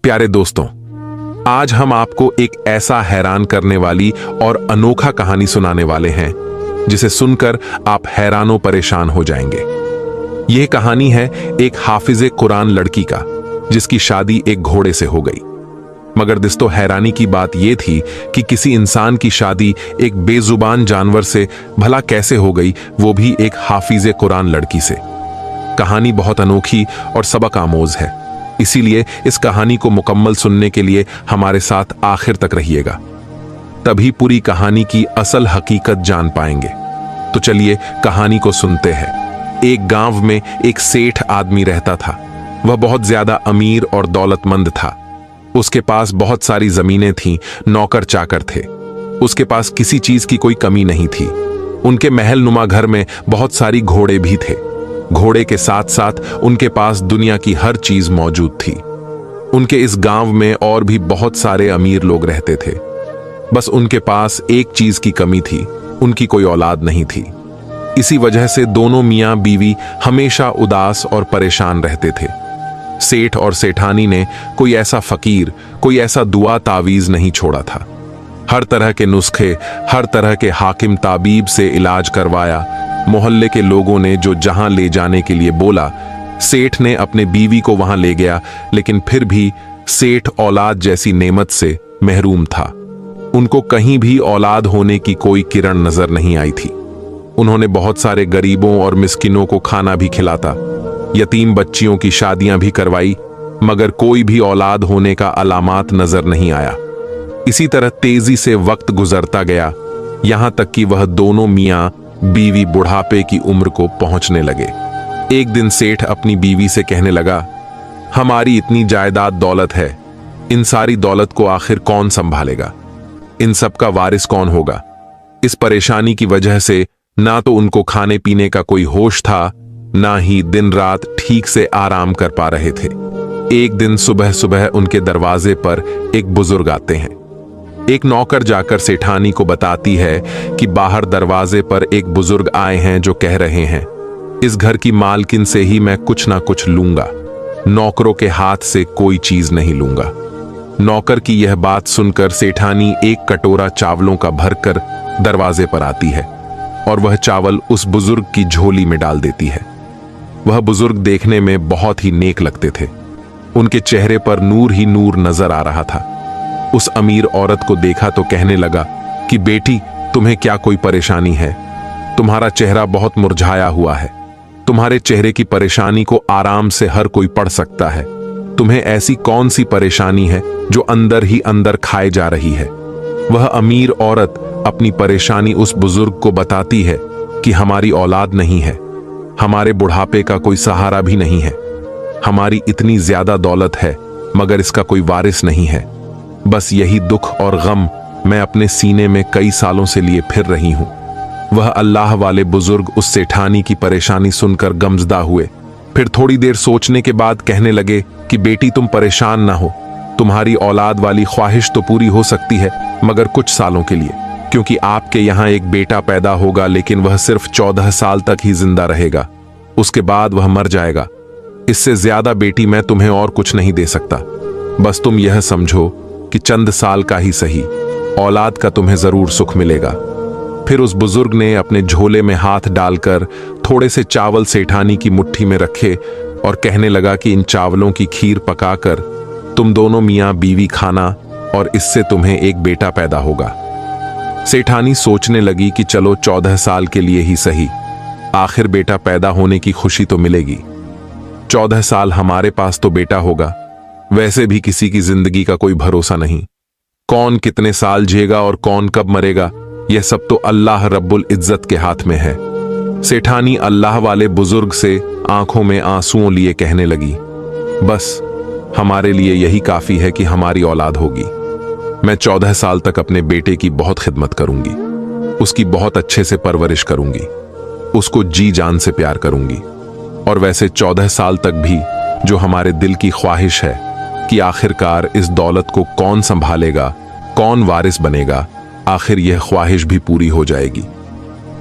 प्यारे दोस्तों, आज हम आपको एक ऐसा हैरान करने वाली और अनोखा कहानी सुनाने वाले हैं जिसे सुनकर आप हैरानों परेशान हो जाएंगे। यह कहानी है एक हाफिजे कुरान लड़की का जिसकी शादी एक घोड़े से हो गई। मगर दोस्तों, हैरानी की बात यह थी कि किसी इंसान की शादी एक बेजुबान जानवर से भला कैसे हो गई, वो भी एक हाफिजे कुरान लड़की से। कहानी बहुत अनोखी और सबक आमोज है, इसीलिए इस कहानी को मुकम्मल सुनने के लिए हमारे साथ आखिर तक रहिएगा, तभी पूरी कहानी की असल हकीकत जान पाएंगे। तो चलिए कहानी को सुनते हैं। एक गांव में एक सेठ आदमी रहता था। वह बहुत ज्यादा अमीर और दौलतमंद था। उसके पास बहुत सारी जमीनें थीं, नौकर चाकर थे। उसके पास किसी चीज की कोई कमी नहीं थी। उनके महल नुमा घर में बहुत सारी घोड़े भी थे। घोड़े के साथ साथ उनके पास दुनिया की हर चीज मौजूद थी। उनके इस गांव में और भी बहुत सारे अमीर लोग रहते थे। बस उनके पास एक चीज की कमी थी, उनकी कोई औलाद नहीं थी। इसी वजह से दोनों मियां बीवी हमेशा उदास और परेशान रहते थे। सेठ और सेठानी ने कोई ऐसा फकीर, कोई ऐसा दुआ तावीज नहीं छोड़ा था। हर तरह के नुस्खे, हर तरह के हाकिम ताबीब से इलाज करवाया। मोहल्ले के लोगों ने जो जहां ले जाने के लिए बोला, सेठ ने अपने बीवी को वहां ले गया, लेकिन फिर भी सेठ औलाद जैसी नेमत से महरूम था। उनको कहीं भी औलाद होने की कोई किरण नजर नहीं आई थी। उन्होंने बहुत सारे गरीबों और मिस्किनों को खाना भी खिलाता, यतीम बच्चियों की शादियां भी करवाई, मगर कोई भी औलाद होने का अलामात नजर नहीं आया। इसी तरह तेजी से वक्त गुजरता गया, यहां तक कि वह दोनों मियां बीवी बुढ़ापे की उम्र को पहुंचने लगे। एक दिन सेठ अपनी बीवी से कहने लगा, हमारी इतनी जायदाद दौलत है, इन सारी दौलत को आखिर कौन संभालेगा? इन सब का वारिस कौन होगा? इस परेशानी की वजह से ना तो उनको खाने पीने का कोई होश था, ना ही दिन रात ठीक से आराम कर पा रहे थे। एक दिन सुबह सुबह उनके दरवाजे पर एक बुजुर्ग आते हैं। एक नौकर जाकर सेठानी को बताती है कि बाहर दरवाजे पर एक बुजुर्ग आए हैं जो कह रहे हैं, इस घर की मालकिन से ही मैं कुछ ना कुछ लूंगा, नौकरों के हाथ से कोई चीज नहीं लूंगा। नौकर की यह बात सुनकर सेठानी एक कटोरा चावलों का भरकर दरवाजे पर आती है और वह चावल उस बुजुर्ग की झोली में डाल देती है। वह बुजुर्ग देखने में बहुत ही नेक लगते थे। उनके चेहरे पर नूर ही नूर नजर आ रहा था। उस अमीर औरत को देखा तो कहने लगा कि बेटी, तुम्हें क्या कोई परेशानी है? तुम्हारा चेहरा बहुत मुरझाया हुआ है। तुम्हारे चेहरे की परेशानी को आराम से हर कोई पढ़ सकता है। तुम्हें ऐसी कौन सी परेशानी है जो अंदर ही अंदर खाए जा रही है? वह अमीर औरत अपनी परेशानी उस बुजुर्ग को बताती है कि हमारी औलाद नहीं है, हमारे बुढ़ापे का कोई सहारा भी नहीं है। हमारी इतनी ज्यादा दौलत है मगर इसका कोई वारिस नहीं है। बस यही दुख और गम मैं अपने सीने में कई सालों से लिए फिर रही हूं। वह अल्लाह वाले बुजुर्ग उस सेठानी की परेशानी सुनकर गमजदा हुए। फिर थोड़ी देर सोचने के बाद कहने लगे कि बेटी, तुम परेशान ना हो। तुम्हारी औलाद वाली ख्वाहिश तो पूरी हो सकती है, मगर कुछ सालों के लिए, क्योंकि आपके यहाँ एक बेटा पैदा होगा, लेकिन वह सिर्फ 14 साल तक ही जिंदा रहेगा। उसके बाद वह मर जाएगा। इससे ज्यादा बेटी मैं तुम्हें और कुछ नहीं दे सकता। बस तुम यह समझो कि चंद साल का ही सही, औलाद का तुम्हें जरूर सुख मिलेगा। फिर उस बुजुर्ग ने अपने झोले में हाथ डालकर थोड़े से चावल सेठानी की मुट्ठी में रखे और कहने लगा कि इन चावलों की खीर पकाकर तुम दोनों मियां बीवी खाना और इससे तुम्हें एक बेटा पैदा होगा। सेठानी सोचने लगी कि चलो 14 साल के लिए ही सही, आखिर बेटा पैदा होने की खुशी तो मिलेगी। 14 साल हमारे पास तो बेटा होगा। वैसे भी किसी की जिंदगी का कोई भरोसा नहीं। कौन कितने साल जिएगा और कौन कब मरेगा, यह सब तो अल्लाह रब्बुल इज्जत के हाथ में है। सेठानी अल्लाह वाले बुजुर्ग से आंखों में आंसुओं लिए कहने लगी, बस हमारे लिए यही काफी है कि हमारी औलाद होगी। मैं 14 साल तक अपने बेटे की बहुत खिदमत करूंगी, उसकी बहुत अच्छे से परवरिश करूंगी, उसको जी जान से प्यार करूंगी। और वैसे 14 साल तक भी जो हमारे दिल की ख्वाहिश है कि आखिरकार इस दौलत को कौन संभालेगा, कौन वारिस बनेगा, आखिर यह ख्वाहिश भी पूरी हो जाएगी।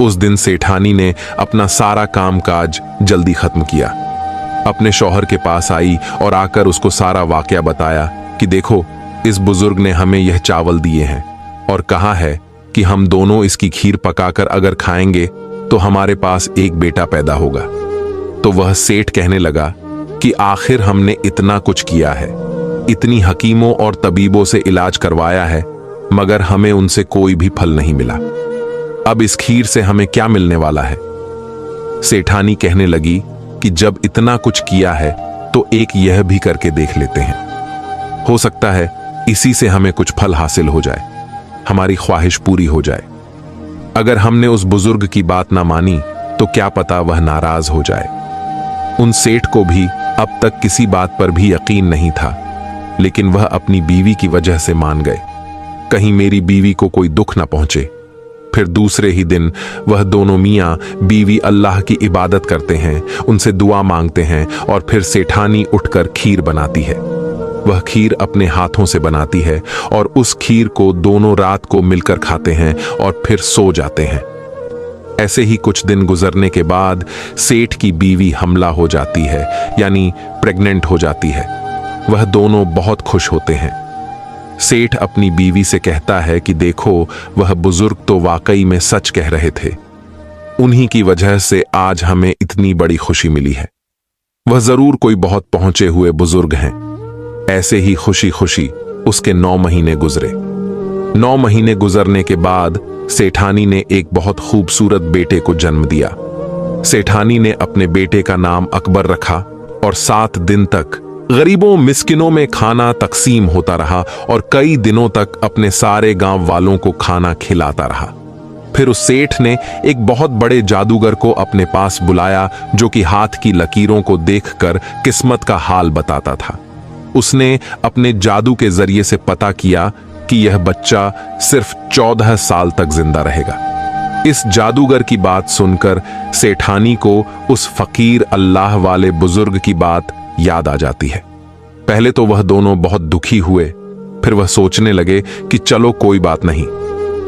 उस दिन सेठानी ने अपना सारा कामकाज जल्दी खत्म किया। अपने शौहर के पास आई और आकर उसको सारा वाकया बताया कि देखो, इस बुजुर्ग ने हमें यह चावल दिए हैं और कहा है कि हम दोनों इसकी खीर पकाकर अगर खाएंगे तो हमारे पास एक बेटा पैदा होगा। तो वह सेठ कहने लगा कि आखिर हमने इतना कुछ किया है, इतनी हकीमों और तबीबों से इलाज करवाया है, मगर हमें उनसे कोई भी फल नहीं मिला। अब इस खीर से हमें क्या मिलने वाला है? सेठानी कहने लगी कि जब इतना कुछ किया है तो एक यह भी करके देख लेते हैं, हो सकता है इसी से हमें कुछ फल हासिल हो जाए, हमारी ख्वाहिश पूरी हो जाए। अगर हमने उस बुजुर्ग की बात ना मानी तो क्या पता वह नाराज हो जाए। उन सेठ को भी अब तक किसी बात पर भी यकीन नहीं था, लेकिन वह अपनी बीवी की वजह से मान गए, कहीं मेरी बीवी को कोई दुख ना पहुंचे। फिर दूसरे ही दिन वह दोनों मियां बीवी अल्लाह की इबादत करते हैं, उनसे दुआ मांगते हैं और फिर सेठानी उठकर खीर बनाती है। वह खीर अपने हाथों से बनाती है और उस खीर को दोनों रात को मिलकर खाते हैं और फिर सो जाते हैं। ऐसे ही कुछ दिन गुजरने के बाद सेठ की बीवी हमला हो जाती है, यानी प्रेग्नेंट हो जाती है। वह दोनों बहुत खुश होते हैं। सेठ अपनी बीवी से कहता है कि देखो, वह बुजुर्ग तो वाकई में सच कह रहे थे, उन्हीं की वजह से आज हमें इतनी बड़ी खुशी मिली है। वह जरूर कोई बहुत पहुंचे हुए बुजुर्ग हैं। ऐसे ही खुशी खुशी उसके 9 महीने गुजरे। 9 महीने गुजरने के बाद सेठानी ने एक बहुत खूबसूरत बेटे को जन्म दिया। सेठानी ने अपने बेटे का नाम अकबर रखा और 7 दिन तक गरीबों मिस्किनों में खाना तकसीम होता रहा और कई दिनों तक अपने सारे गांव वालों को खाना खिलाता रहा। फिर उस सेठ ने एक बहुत बड़े जादूगर को अपने पास बुलाया, जो कि हाथ की लकीरों को देखकर किस्मत का हाल बताता था। उसने अपने जादू के जरिए से पता किया कि यह बच्चा सिर्फ 14 साल तक जिंदा रहेगा। इस जादूगर की बात सुनकर सेठानी को उस फकीर अल्लाह वाले बुजुर्ग की बात याद आ जाती है। पहले तो वह दोनों बहुत दुखी हुए, फिर वह सोचने लगे कि चलो कोई बात नहीं,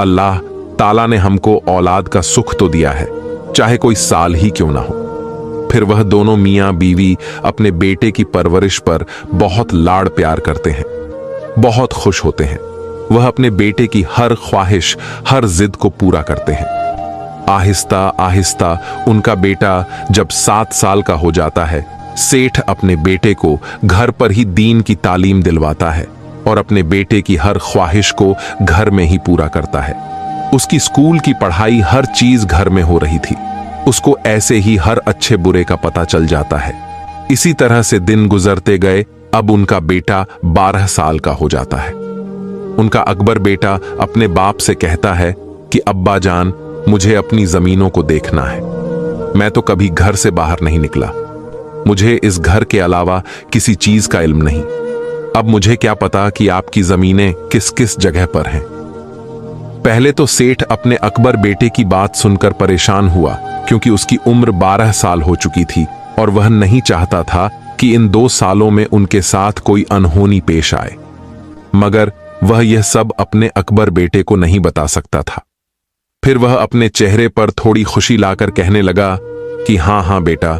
अल्लाह ताला ने हमको औलाद का सुख तो दिया है, चाहे कोई साल ही क्यों ना हो। फिर वह दोनों मियां बीवी अपने बेटे की परवरिश पर बहुत लाड़ प्यार करते हैं, बहुत खुश होते हैं। वह अपने बेटे की हर ख्वाहिश, हर जिद को पूरा करते हैं। आहिस्ता आहिस्ता उनका बेटा जब 7 साल का हो जाता है, सेठ अपने बेटे को घर पर ही दीन की तालीम दिलवाता है और अपने बेटे की हर ख्वाहिश को घर में ही पूरा करता है। उसकी स्कूल की पढ़ाई, हर चीज घर में हो रही थी। उसको ऐसे ही हर अच्छे बुरे का पता चल जाता है। इसी तरह से दिन गुजरते गए। अब उनका बेटा 12 साल का हो जाता है। उनका अकबर बेटा अपने बाप से कहता है कि अब्बा जान, मुझे अपनी जमीनों को देखना है। मैं तो कभी घर से बाहर नहीं निकला, मुझे इस घर के अलावा किसी चीज का इल्म नहीं। अब मुझे क्या पता कि आपकी जमीनें किस किस जगह पर हैं। पहले तो सेठ अपने अकबर बेटे की बात सुनकर परेशान हुआ, क्योंकि उसकी उम्र 12 साल हो चुकी थी और वह नहीं चाहता था कि इन 2 सालों में उनके साथ कोई अनहोनी पेश आए। मगर वह यह सब अपने अकबर बेटे को नहीं बता सकता था। फिर वह अपने चेहरे पर थोड़ी खुशी लाकर कहने लगा कि हाँ हाँ बेटा,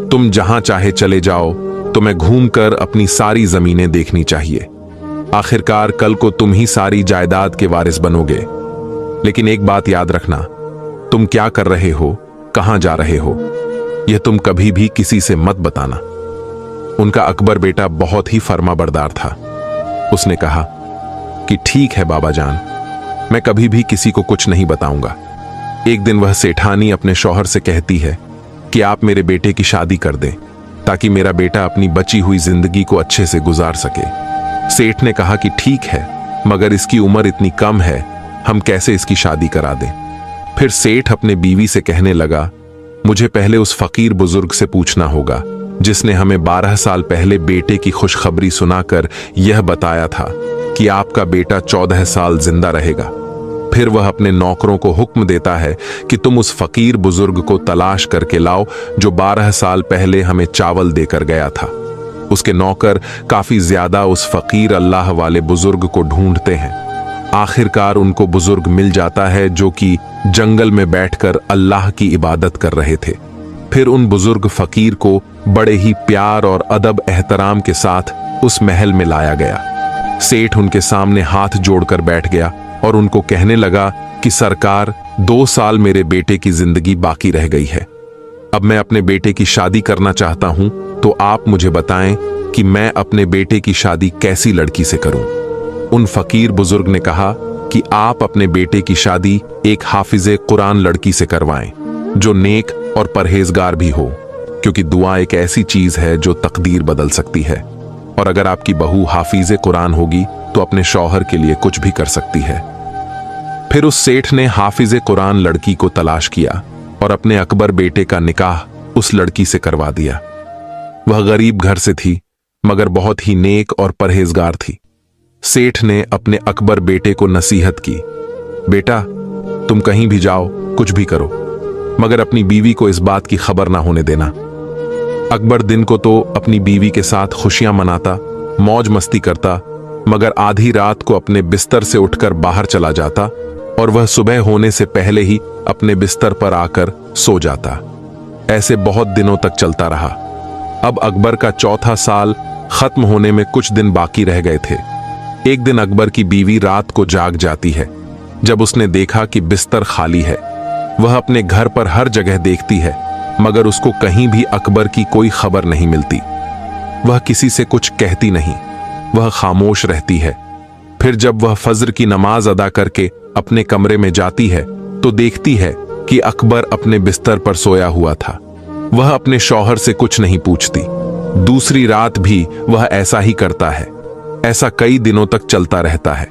तुम जहां चाहे चले जाओ, तुम्हें घूमकर अपनी सारी जमीनें देखनी चाहिए। आखिरकार कल को तुम ही सारी जायदाद के वारिस बनोगे। लेकिन एक बात याद रखना, तुम क्या कर रहे हो, कहां जा रहे हो, यह तुम कभी भी किसी से मत बताना। उनका अकबर बेटा बहुत ही फर्माबरदार था। उसने कहा कि ठीक है बाबा जान, मैं कभी भी किसी को कुछ नहीं बताऊंगा। एक दिन वह सेठानी अपने शौहर से कहती है कि आप मेरे बेटे की शादी कर दें, ताकि मेरा बेटा अपनी बची हुई जिंदगी को अच्छे से गुजार सके। सेठ ने कहा कि ठीक है, मगर इसकी उम्र इतनी कम है, हम कैसे इसकी शादी करा दें। फिर सेठ अपने बीवी से कहने लगा, मुझे पहले उस फकीर बुजुर्ग से पूछना होगा जिसने हमें 12 साल पहले बेटे की खुशखबरी सुनाकर यह बताया था कि आपका बेटा 14 साल जिंदा रहेगा। फिर वह अपने नौकरों को हुक्म देता है कि तुम उस फकीर बुजुर्ग को तलाश करके लाओ जो 12 साल पहले हमें चावल देकर गया था। उसके नौकर काफी ज्यादा उस फकीर अल्लाह वाले बुजुर्ग को ढूंढते हैं। आखिरकार उनको बुजुर्ग मिल जाता है, जो कि जंगल में बैठकर अल्लाह की इबादत कर रहे थे। फिर उन बुजुर्ग फकीर को बड़े ही प्यार और अदब एहतराम के साथ उस महल में लाया गया। सेठ उनके सामने हाथ जोड़कर बैठ गया और उनको कहने लगा कि सरकार, 2 साल मेरे बेटे की जिंदगी बाकी रह गई है। अब मैं अपने बेटे की शादी करना चाहता हूं, तो आप मुझे बताएं कि मैं अपने बेटे की शादी कैसी लड़की से करूं। उन फकीर बुजुर्ग ने कहा कि आप अपने बेटे की शादी एक हाफिजे कुरान लड़की से करवाएं, जो नेक और परहेजगार भी हो, क्योंकि दुआ एक ऐसी चीज है जो तकदीर बदल सकती है। और अगर आपकी बहू हाफिजे कुरान होगी तो अपने शौहर के लिए कुछ भी कर सकती है। फिर उस सेठ ने हाफिजे कुरान लड़की को तलाश किया और अपने अकबर बेटे का निकाह उस लड़की से करवा दिया। वह गरीब घर से थी, मगर बहुत ही नेक और परहेजगार थी। सेठ ने अपने अकबर बेटे को नसीहत की, बेटा, तुम कहीं भी जाओ, कुछ भी करो, मगर अपनी बीवी को इस बात की खबर ना होने देना। अकबर दिन को तो अपनी बीवी के साथ खुशियां मनाता, मौज मस्ती करता, मगर आधी रात को अपने बिस्तर से उठकर बाहर चला जाता और वह सुबह होने से पहले ही अपने बिस्तर पर आकर सो जाता। ऐसे बहुत दिनों तक चलता रहा। अब अकबर का 4था साल खत्म होने में कुछ दिन बाकी रह गए थे। एक दिन अकबर की बीवी रात को जाग जाती है। जब उसने देखा कि बिस्तर खाली है, वह अपने घर पर हर जगह देखती है, मगर उसको कहीं भी अकबर की कोई खबर नहीं मिलती। वह किसी से कुछ कहती नहीं, वह खामोश रहती है। फिर जब वह फज्र की नमाज अदा करके अपने कमरे में जाती है तो देखती है कि अकबर अपने बिस्तर पर सोया हुआ था। वह अपने शौहर से कुछ नहीं पूछती। दूसरी रात भी वह ऐसा ही करता है। ऐसा कई दिनों तक चलता रहता है।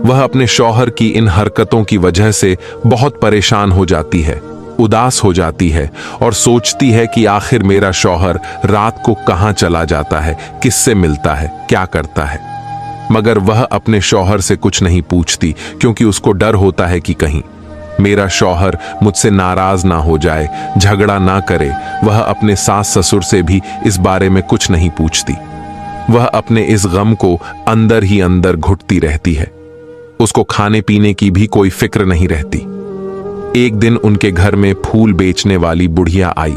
वह अपने शौहर की इन हरकतों की वजह से बहुत परेशान हो जाती है, उदास हो जाती है और सोचती है कि आखिर मेरा शौहर रात को कहां चला जाता है, किससे मिलता है, क्या करता है। मगर वह अपने शौहर से कुछ नहीं पूछती, क्योंकि उसको डर होता है कि कहीं मेरा शौहर मुझसे नाराज ना हो जाए, झगड़ा ना करे। वह अपने सास ससुर से भी इस बारे में कुछ नहीं पूछती। वह अपने इस गम को अंदर ही अंदर घुटती रहती है। उसको खाने पीने की भी कोई फिक्र नहीं रहती। एक दिन उनके घर में फूल बेचने वाली बुढ़िया आई।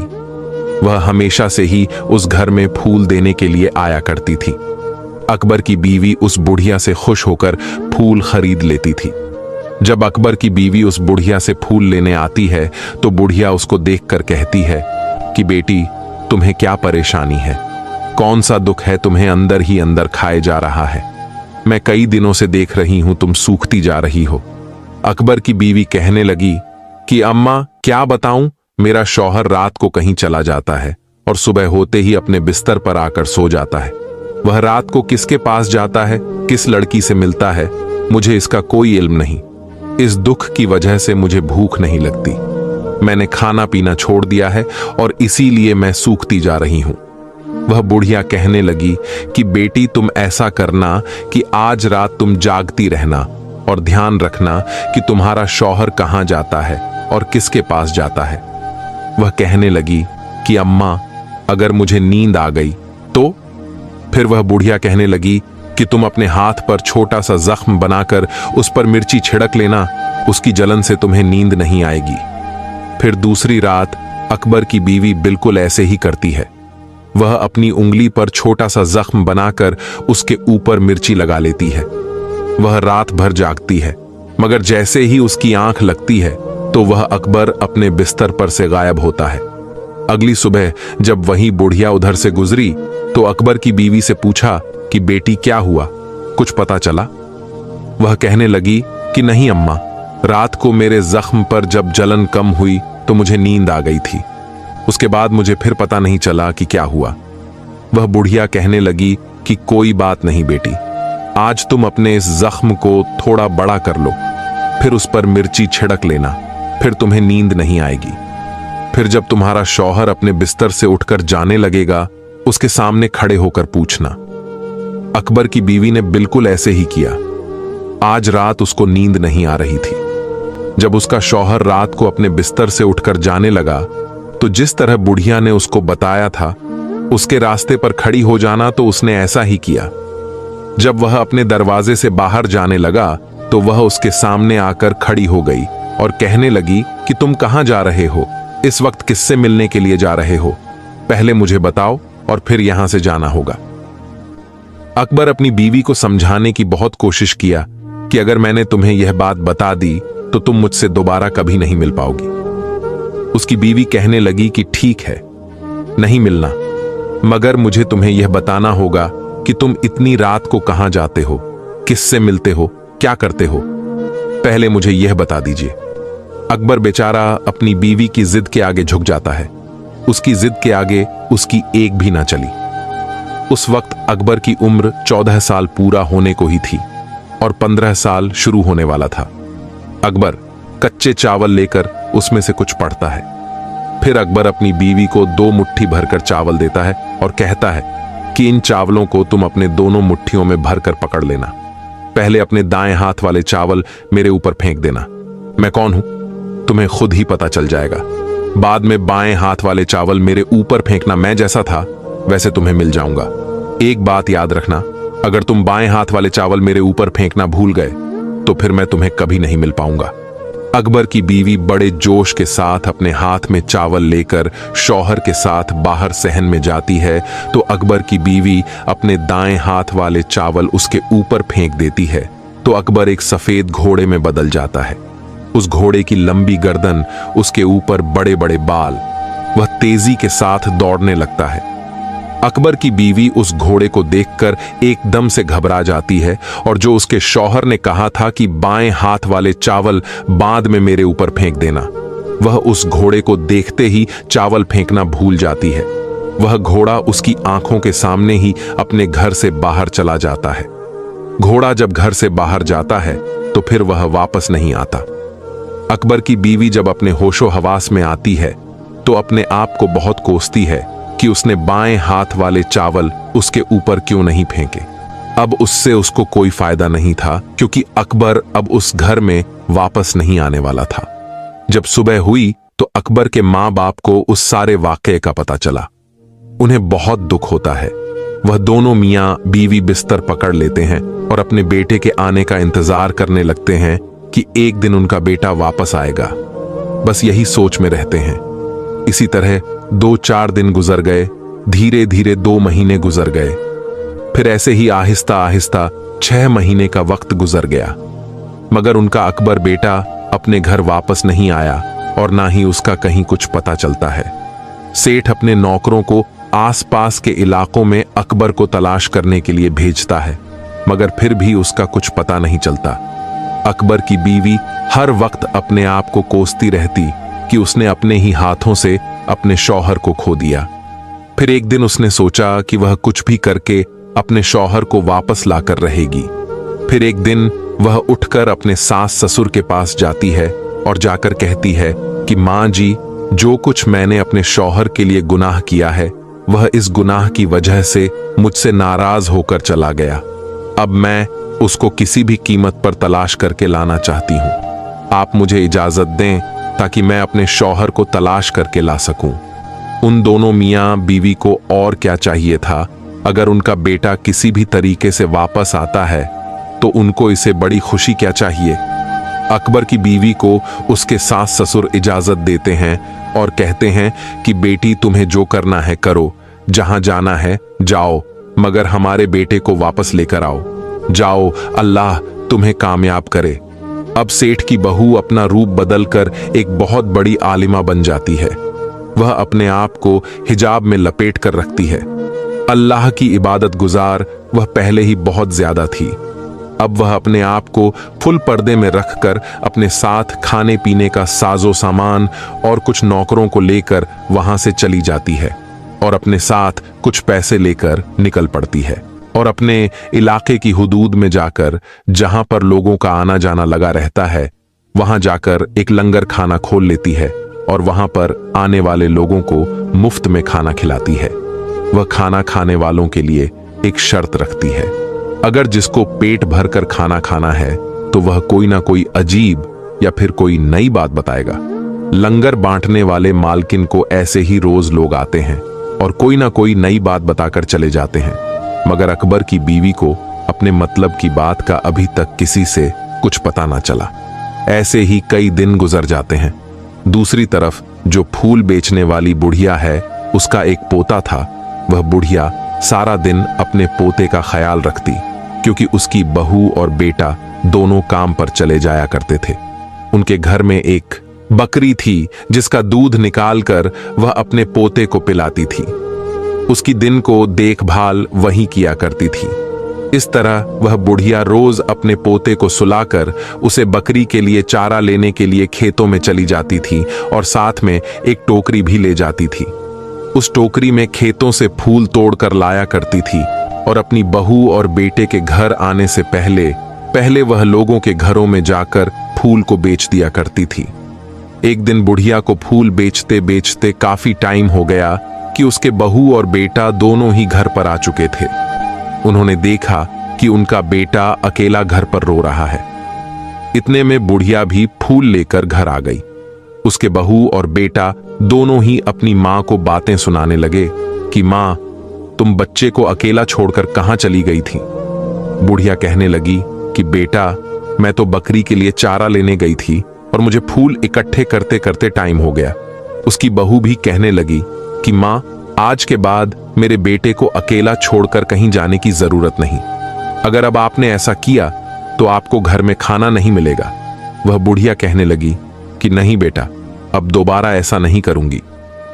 वह हमेशा से ही उस घर में फूल देने के लिए आया करती थी। अकबर की बीवी उस बुढ़िया से खुश होकर फूल खरीद लेती थी। जब अकबर की बीवी उस बुढ़िया से फूल लेने आती है तो बुढ़िया उसको देखकर कहती है कि बेटी, तुम्हें क्या परेशानी है, कौन सा दुख है तुम्हें अंदर ही अंदर खाए जा रहा है। मैं कई दिनों से देख रही हूं तुम सूखती जा रही हो। अकबर की बीवी कहने लगी कि अम्मा, क्या बताऊं, मेरा शौहर रात को कहीं चला जाता है और सुबह होते ही अपने बिस्तर पर आकर सो जाता है। वह रात को किसके पास जाता है, किस लड़की से मिलता है, मुझे इसका कोई इल्म नहीं। इस दुख की वजह से मुझे भूख नहीं लगती। मैंने खाना पीना छोड़ दिया है और इसीलिए मैं सूखती जा रही हूं। वह बुढ़िया कहने लगी कि बेटी, तुम ऐसा करना कि आज रात तुम जागती रहना और ध्यान रखना कि तुम्हारा शौहर कहां जाता है और किसके पास जाता है। वह कहने लगी कि अम्मा, अगर मुझे नींद आ गई तो? फिर वह बुढ़िया कहने लगी कि तुम अपने हाथ पर छोटा सा जख्म बनाकर उस पर मिर्ची छिड़क लेना, उसकी जलन से तुम्हें नींद नहीं आएगी। फिर दूसरी रात अकबर की बीवी बिल्कुल ऐसे ही करती है। वह अपनी उंगली पर छोटा सा जख्म बनाकर उसके ऊपर मिर्ची लगा लेती है। वह रात भर जागती है, मगर जैसे ही उसकी आंख लगती है तो वह अकबर अपने बिस्तर पर से गायब होता है। अगली सुबह जब वही बुढ़िया उधर से गुजरी तो अकबर की बीवी से पूछा कि बेटी, क्या हुआ, कुछ पता चला? वह कहने लगी कि नहीं अम्मा, रात को मेरे जख्म पर जब जलन कम हुई तो मुझे नींद आ गई थी। उसके बाद मुझे फिर पता नहीं चला कि क्या हुआ। वह बुढ़िया कहने लगी कि कोई बात नहीं बेटी, आज तुम अपने इस जख्म को थोड़ा बड़ा कर लो, फिर उस पर मिर्ची छिड़क लेना, फिर तुम्हें नींद नहीं आएगी। फिर जब तुम्हारा शौहर अपने बिस्तर से उठकर जाने लगेगा, उसके सामने खड़े होकर पूछना। अकबर की बीवी ने बिल्कुल ऐसे ही किया। आज रात उसको नींद नहीं आ रही थी। जब उसका शौहर रात को अपने बिस्तर से उठकर जाने लगा तो जिस तरह बुढ़िया ने उसको बताया था, उसके रास्ते पर खड़ी हो जाना, तो उसने ऐसा ही किया। जब वह अपने दरवाजे से बाहर जाने लगा तो वह उसके सामने आकर खड़ी हो गई और कहने लगी कि तुम कहां जा रहे हो, इस वक्त किससे मिलने के लिए जा रहे हो, पहले मुझे बताओ और फिर यहां से जाना होगा। अकबर अपनी बीवी को समझाने की बहुत कोशिश किया कि अगर मैंने तुम्हें यह बात बता दी तो तुम मुझसे दोबारा कभी नहीं मिल पाओगी। उसकी बीवी कहने लगी कि ठीक है, नहीं मिलना, मगर मुझे तुम्हें यह बताना होगा कि तुम इतनी रात को कहां जाते हो, किससे मिलते हो, क्या करते हो, पहले मुझे यह बता दीजिए। अकबर बेचारा अपनी बीवी की जिद के आगे झुक जाता है। उसकी जिद के आगे उसकी एक भी ना चली। उस वक्त अकबर की उम्र 14 साल पूरा होने को ही थी और 15 साल शुरू होने वाला था। अकबर कच्चे चावल लेकर उसमें से कुछ पढ़ता है। फिर अकबर अपनी बीवी को 2 मुट्ठी भरकर चावल देता है और कहता है कि इन चावलों को तुम अपने दोनों मुट्ठियों में भरकर पकड़ लेना। पहले अपने दाएं हाथ वाले चावल मेरे ऊपर फेंक देना। मैं कौन हूं तुम्हें खुद ही पता चल जाएगा। बाद में बाएं हाथ वाले चावल मेरे ऊपर फेंकना। मैं जैसा था वैसे तुम्हें मिल जाऊंगा। एक बात याद रखना, अगर तुम बाएं हाथ वाले चावल मेरे ऊपर फेंकना भूल गए तो फिर मैं तुम्हें कभी नहीं मिल पाऊंगा। अकबर की बीवी बड़े जोश के साथ अपने हाथ में चावल लेकर शौहर के साथ बाहर सहन में जाती है तो अकबर की बीवी अपने दाएं हाथ वाले चावल उसके ऊपर फेंक देती है तो अकबर एक सफेद घोड़े में बदल जाता है। उस घोड़े की लंबी गर्दन, उसके ऊपर बड़े बड़े बाल, वह तेजी के साथ दौड़ने लगता है। अकबर की बीवी उस घोड़े को देखकर एकदम से घबरा जाती है और जो उसके शौहर ने कहा था कि बाएं हाथ वाले चावल बाद में मेरे ऊपर फेंक देना, वह उस घोड़े को देखते ही चावल फेंकना भूल जाती है। वह घोड़ा उसकी आंखों के सामने ही अपने घर से बाहर चला जाता है। घोड़ा जब घर से बाहर जाता है तो फिर वह वापस नहीं आता। अकबर की बीवी जब अपने होशो हवास में आती है तो अपने आप को बहुत कोसती है कि उसने बाएं हाथ वाले चावल उसके ऊपर क्यों नहीं फेंके। अब उससे उसको कोई फायदा नहीं था क्योंकि अकबर अब उस घर में वापस नहीं आने वाला था। जब सुबह हुई तो अकबर के माँ बाप को उस सारे वाकये का पता चला। उन्हें बहुत दुख होता है। वह दोनों मियाँ बीवी बिस्तर पकड़ लेते हैं और अपने बेटे के आने का इंतजार करने लगते हैं कि एक दिन उनका बेटा वापस आएगा। बस यही सोच में रहते हैं। इसी तरह 2-4 दिन गुजर गए, धीरे धीरे 2 महीने गुजर गए, फिर ऐसे ही आहिस्ता आहिस्ता 6 महीने का वक्त गुजर गया, मगर उनका अकबर बेटा अपने घर वापस नहीं आया और ना ही उसका कहीं कुछ पता चलता है। सेठ अपने नौकरों को आसपास के इलाकों में अकबर को तलाश करने के लिए भेजता है, मगर फिर भी उसका कुछ पता नहीं चलता। अकबर की बीवी हर वक्त अपने आप को कोसती रहती कि उसने अपने ही हाथों से अपने शौहर को खो दिया। फिर एक दिन उसने सोचा कि वह कुछ भी करके अपने शौहर को वापस लाकर रहेगी। फिर एक दिन वह उठकर अपने सास ससुर के पास जाती है और जाकर कहती है कि माँ जी, जो कुछ मैंने अपने शौहर के लिए गुनाह किया है वह इस गुनाह की वजह से मुझसे नाराज होकर चला गया। अब मैं उसको किसी भी कीमत पर तलाश करके लाना चाहती हूँ। आप मुझे इजाजत दें ताकि मैं अपने शौहर को तलाश करके ला सकूं। उन दोनों मियाँ बीवी को और क्या चाहिए था। अगर उनका बेटा किसी भी तरीके से वापस आता है तो उनको इसे बड़ी खुशी क्या चाहिए। अकबर की बीवी को उसके सास ससुर इजाजत देते हैं और कहते हैं कि बेटी, तुम्हें जो करना है करो, जहां जाना है जाओ, मगर हमारे बेटे को वापस लेकर आओ। जाओ, अल्लाह तुम्हें कामयाब करे। अब सेठ की बहू अपना रूप बदलकर एक बहुत बड़ी आलिमा बन जाती है। वह अपने आप को हिजाब में लपेट कर रखती है। अल्लाह की इबादत गुजार वह पहले ही बहुत ज्यादा थी। अब वह अपने आप को फुल पर्दे में रखकर अपने साथ खाने पीने का साजो सामान और कुछ नौकरों को लेकर वहां से चली जाती है और अपने साथ कुछ पैसे लेकर निकल पड़ती है और अपने इलाके की हुदूद में जाकर, जहां पर लोगों का आना जाना लगा रहता है, वहां जाकर एक लंगर खाना खोल लेती है और वहां पर आने वाले लोगों को मुफ्त में खाना खिलाती है। वह खाना खाने वालों के लिए एक शर्त रखती है, अगर जिसको पेट भरकर खाना खाना है तो वह कोई ना कोई अजीब या फिर कोई नई बात बताएगा। लंगर बांटने वाले मालकिन को ऐसे ही रोज लोग आते हैं और कोई ना कोई नई बात बताकर चले जाते हैं, मगर अकबर की बीवी को अपने मतलब की बात का अभी तक किसी से कुछ पता ना चला। ऐसे ही कई दिन गुजर जाते हैं। दूसरी तरफ जो फूल बेचने वाली बुढ़िया है, उसका एक पोता था। वह बुढ़िया सारा दिन अपने पोते का ख्याल रखती, क्योंकि उसकी बहू और बेटा दोनों काम पर चले जाया करते थे। उनके घर में एक बकरी थी जिसका दूध निकालकर वह अपने पोते को पिलाती थी। उसकी दिन को देखभाल वही किया करती थी। इस तरह वह बुढ़िया रोज अपने पोते को सुलाकर उसे बकरी के लिए चारा लेने के लिए खेतों में चली जाती थी और साथ में एक टोकरी भी ले जाती थी। उस टोकरी में खेतों से फूल तोड़कर लाया करती थी और अपनी बहू और बेटे के घर आने से पहले वह लोगों के घरों में जाकर फूल को बेच दिया करती थी। एक दिन बुढ़िया को फूल बेचते बेचते काफी टाइम हो गया कि उसके बहू और बेटा दोनों ही घर पर आ चुके थे। उन्होंने देखा कि उनका बेटा अकेला घर पर रो रहा है। इतने में बुढ़िया भी फूल लेकर घर आ गई। उसके बहू और बेटा दोनों ही अपनी मां को बातें सुनाने लगे कि मां, तुम बच्चे को अकेला छोड़कर कहां चली गई थी। बुढ़िया कहने लगी कि बेटा, मैं तो बकरी के लिए चारा लेने गई थी और मुझे फूल इकट्ठे करते करते टाइम हो गया। उसकी बहू भी कहने लगी कि मां, आज के बाद मेरे बेटे को अकेला छोड़कर कहीं जाने की जरूरत नहीं। अगर अब आपने ऐसा किया तो आपको घर में खाना नहीं मिलेगा। वह बुढ़िया कहने लगी कि नहीं बेटा, अब दोबारा ऐसा नहीं करूंगी।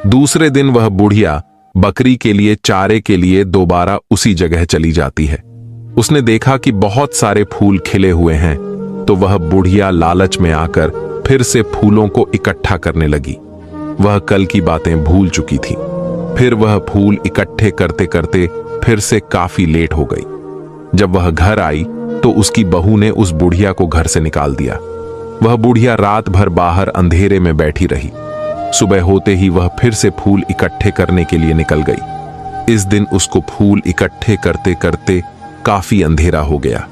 दूसरे दिन वह बुढ़िया बकरी के लिए चारे के लिए दोबारा उसी जगह चली जाती है। उसने देखा कि बहुत सारे फूल खिले हुए हैं, तो वह बुढ़िया लालच में आकर फिर से फूलों को इकट्ठा करने लगी। वह कल की बातें भूल चुकी थी। फिर वह फूल इकट्ठे करते करते फिर से काफी लेट हो गई। जब वह घर आई तो उसकी बहू ने उस बुढ़िया को घर से निकाल दिया। वह बुढ़िया रात भर बाहर अंधेरे में बैठी रही। सुबह होते ही वह फिर से फूल इकट्ठे करने के लिए निकल गई। इस दिन उसको फूल इकट्ठे करते करते काफी अंधेरा हो गया।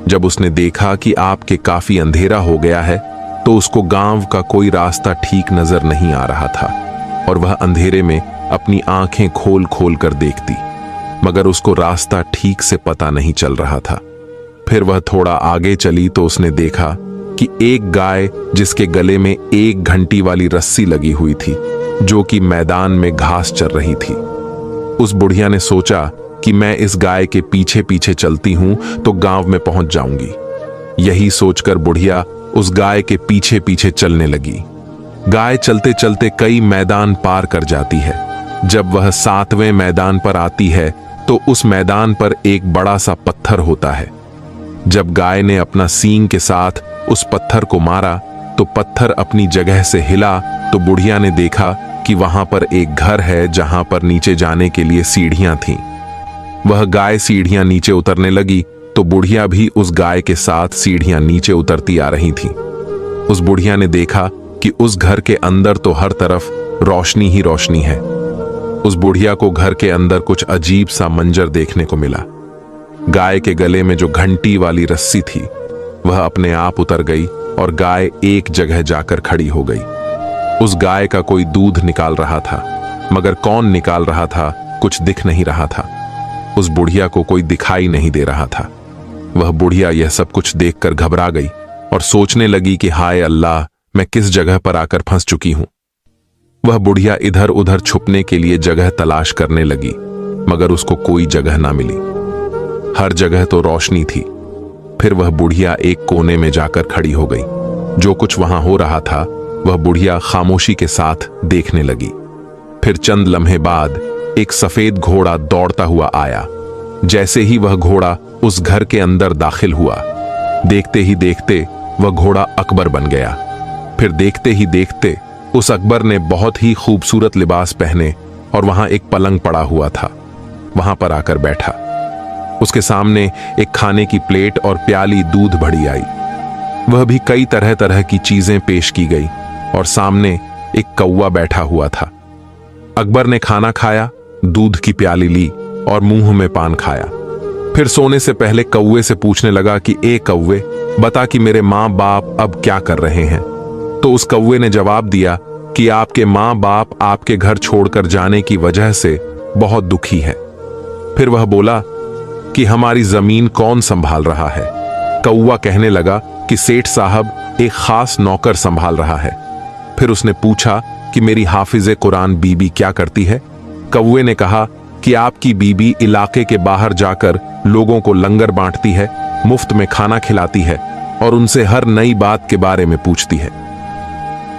जब उसने देखा कि आपके काफी अंधेरा हो गया है तो उसको गांव का कोई रास्ता ठीक नजर नहीं आ रहा था और वह अंधेरे में अपनी आंखें खोल खोल कर देखती, मगर उसको रास्ता ठीक से पता नहीं चल रहा था। फिर वह थोड़ा आगे चली तो उसने देखा कि एक गाय जिसके गले में एक घंटी वाली रस्सी लगी हुई थी, जो कि मैदान में घास चर रही थी। उस बुढ़िया ने सोचा कि मैं इस गाय के पीछे पीछे चलती हूं तो गांव में पहुंच जाऊंगी। यही सोचकर बुढ़िया उस गाय के पीछे पीछे चलने लगी। गाय चलते चलते कई मैदान पार कर जाती है। जब वह 7वें मैदान पर आती है तो उस मैदान पर एक बड़ा सा पत्थर होता है। जब गाय ने अपना सींग के साथ उस पत्थर को मारा तो पत्थर अपनी जगह से हिला, तो बुढ़िया ने देखा कि वहां पर एक घर है जहां पर नीचे जाने के लिए सीढ़ियां थीं। वह गाय सीढ़ियां नीचे उतरने लगी तो बुढ़िया भी उस गाय के साथ सीढ़ियां नीचे उतरती आ रही थी। उस बुढ़िया ने देखा कि उस घर के अंदर तो हर तरफ रोशनी ही रोशनी है। उस बुढ़िया को घर के अंदर कुछ अजीब सा मंजर देखने को मिला। गाय के गले में जो घंटी वाली रस्सी थी वह अपने आप उतर गई और गाय एक जगह जाकर खड़ी हो गई। उस गाय का कोई दूध निकाल रहा था, मगर कौन निकाल रहा था कुछ दिख नहीं रहा था। उस बुढ़िया को कोई दिखाई नहीं दे रहा था। वह बुढ़िया यह सब कुछ देखकर घबरा गई और सोचने लगी कि हाय अल्लाह, मैं किस जगह पर आकर फंस चुकी हूं। वह बुढ़िया इधर उधर छुपने के लिए जगह तलाश करने लगी, मगर उसको कोई जगह ना मिली। हर जगह तो रोशनी थी। फिर वह बुढ़िया एक कोने में जाकर खड़ी हो गई। जो कुछ वहां हो रहा था वह बुढ़िया खामोशी के साथ देखने लगी। फिर चंद लम्हे बाद एक सफेद घोड़ा दौड़ता हुआ आया। जैसे ही वह घोड़ा उस घर के अंदर दाखिल हुआ, देखते ही देखते वह घोड़ा अकबर बन गया। फिर देखते ही देखते उस अकबर ने बहुत ही खूबसूरत लिबास पहने और वहां एक पलंग पड़ा हुआ था, वहां पर आकर बैठा। उसके सामने एक खाने की प्लेट और प्याली दूध भरी आई। वह भी कई तरह तरह की चीजें पेश की गई और सामने एक कौवा बैठा हुआ था। अकबर ने खाना खाया, दूध की प्याली ली और मुंह में पान खाया। फिर सोने से पहले कौवे से पूछने लगा कि ए कौवे, बता कि मेरे माँ बाप अब क्या कर रहे हैं। तो उस कौवे ने जवाब दिया कि आपके माँ बाप आपके घर छोड़कर जाने की वजह से बहुत दुखी है। फिर वह बोला कि हमारी जमीन कौन संभाल रहा है। कौवा कहने लगा कि सेठ साहब एक खास नौकर संभाल रहा है। फिर उसने पूछा कि मेरी हाफिजे कुरान बीबी क्या करती है। कौवे ने कहा कि आपकी बीबी इलाके के बाहर जाकर लोगों को लंगर बांटती है, मुफ्त में खाना खिलाती है और उनसे हर नई बात के बारे में पूछती है।